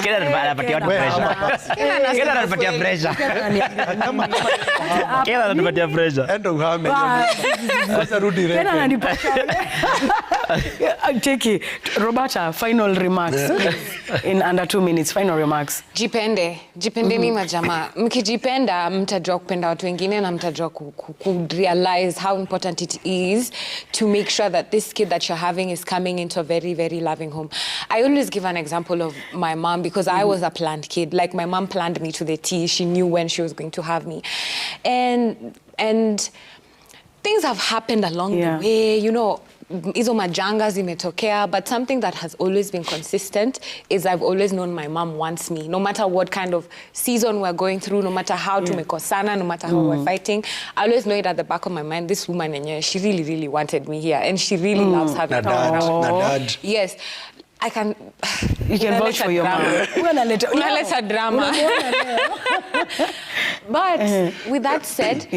Speaker 4: Keda anapatia watu pressure. Keda anapatia pressure. Keda anapatia pressure.
Speaker 2: Endo uhame. Sasa rudi rent.
Speaker 1: Keda ananipatia. Take it. Roberta, final remarks in under 2 minutes. Final remarks.
Speaker 3: Jipendeni majamaa. Mkijipenda mtajua kupenda watu wengine na mtajua realize how important it is to make sure that this kid that you're having is coming into a very, very loving home. I always give an example of my mom because I was a planned kid. Like my mom planned me to the T. She knew when she was going to have me. And things have happened along the way, you know. Hizo majanga zimetokea, but something that has always been consistent is I've always known my mom wants me, no matter what kind of season we're going through, no matter how tumekosana, no matter how we're fighting. I always know it at the back of my mind, this woman yenyewe, she really, really wanted me here, and she really loves having me around. Yes.
Speaker 1: You can vouch for your mom.
Speaker 3: Unaleta drama. But with that said,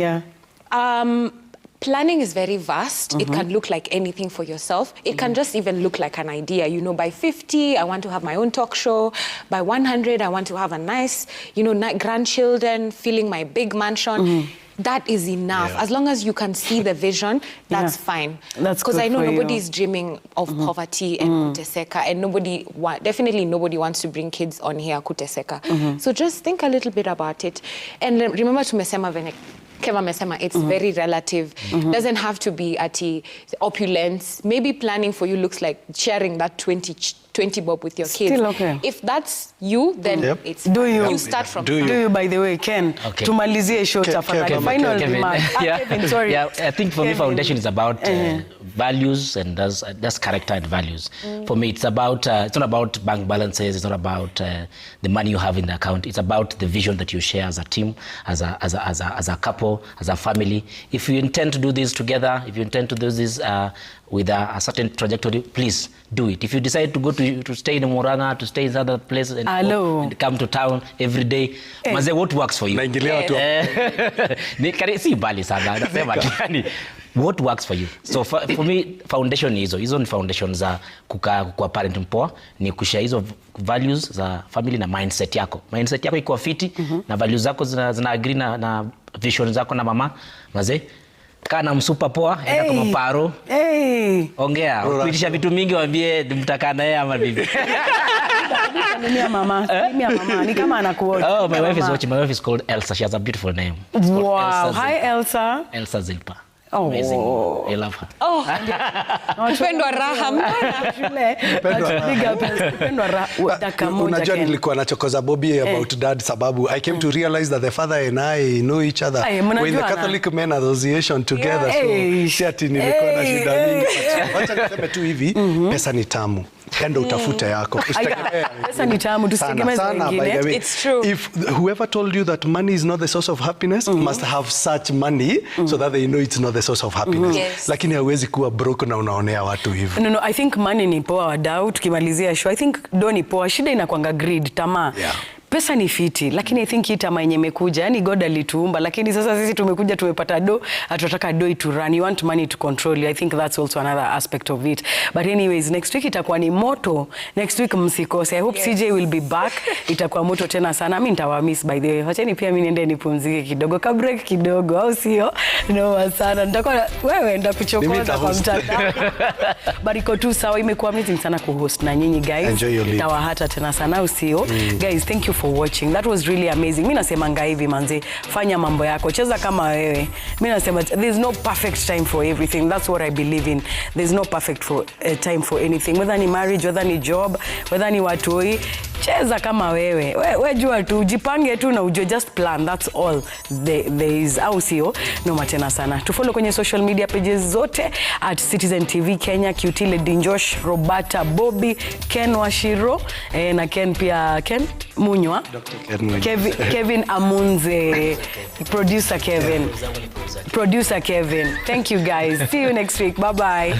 Speaker 3: planning is very vast. It can look like anything for yourself. It can just even look like an idea. You know, by 50, I want to have my own talk show. By 100, I want to have a nice, you know, grandchildren, filling my big mansion. That is enough. As long as you can see the vision, that's fine. That's because I know nobody is dreaming of poverty and kuteseka, and definitely nobody wants to bring kids on here kuteseka. So just think a little bit about it, and remember tumesema vene Keva mesema, it's very relative. Doesn't have to be at opulence. Maybe planning for you looks like sharing that 20 bob with your kids.
Speaker 1: Still okay.
Speaker 3: If that's you, then it's
Speaker 1: do you.
Speaker 3: You start from
Speaker 1: do you, by the way, Ken.
Speaker 4: Okay.
Speaker 1: Tumalizie show tafadhali. Final remark. Kevin, sorry.
Speaker 4: Yeah, I think for me, foundation is about values, and that's character and values. For me, it's about it's not about bank balances. It's not about the money you have in the account. It's about the vision that you share as a team, as a couple, as a family. If you intend to do this together, if you intend to do this with a certain trajectory, please do it. If you decide to go to stay in Murang'a, to stay in other places and come to town every day, maze, what works for you? Si bali sana, nasema yani what works for you. So for me, foundation hizo ni foundation za kuwa parent mpoa, ni kushare hizo values za family na mindset yako. Mindset yako iko fiti na values zako zina agree na vision zako na mama, maze kana msupa poa, enda kwa maparo. Ongea, ukitisha vitu mingi waambie mtakaa naye ama vipi.
Speaker 1: Mimi mama, ni kama anakuona.
Speaker 4: Oh, my wife is watching. My wife is called Elsa. She has a beautiful name.
Speaker 1: Wow. Hi Elsa.
Speaker 4: Elsa Zilpa.
Speaker 1: Oh.
Speaker 4: Amazing. I love her.
Speaker 3: Oh. Pendwa raha mbona shule.
Speaker 1: Pendwa raha.
Speaker 2: Unajua nilikuwa nachokoza Bobby about dad sababu I came to realize that the father and I know each other. We're in the Catholic Men Association together. So si ati nilikuwa na shida mingi. Wacha niseme tu hivi, pesa ni tamu. Endo utafute yako.
Speaker 1: Pesa ni tamu, tusitegemee wengine.
Speaker 3: It's true.
Speaker 2: If whoever told you that money is not the source of happiness must have such money so that they know it's not the source of happiness.
Speaker 3: Yes.
Speaker 2: Lakini hauwezi kuwa broke na unaonea watu hivyo.
Speaker 1: No, I think money ni poa wadau, tukimalizia show. I think do ni poa, shida inakuanga greed, tamaa. Pesa ni fiti, lakini I think hii tamaa yenye imekuja, yani God alituumba, lakini sasa sisi tumekuja tumepata do, atunataka do to run. You want money to control you. I think that's also another aspect of it. But anyways, next week itakuwa ni moto. Next week msikose. I hope CJ will be back. Itakuwa moto tena sana. Mimi nitawamiss by the way. Wacheni pia mimi niende nipumzike kidogo, ka break kidogo, au sio? No sana. Nitakuwa wewe ndakuchokoza kwa mtandao. But iko tu sawa, imekuwa amazing sana kuhost na nyinyi guys.
Speaker 2: Enjoy your leave.
Speaker 1: Tawahata tena sana, au sio? Guys, thank you for watching. That was really amazing. Mimi nasemanga hivi manze, fanya mambo yako, cheza kama wewe. Mimi nasema there's no perfect time for everything. That's what I believe in. There's no perfect time for anything. Whether ni marriage, whether ni job, whether ni watoi, cheza kama wewe. Wewe jua tu, jipange tu na ujue, just plan. That's all there is. Au sio? Noma tena sana. Tufollow kwenye social media pages zote at Citizen TV Kenya, Qtile Dinjosh, Roberta, Bobby, Ken Washiro, na Ken pia Ken Munywa, Kevin Amunze, producer Kevin. Thank you guys. See you next week. Bye bye.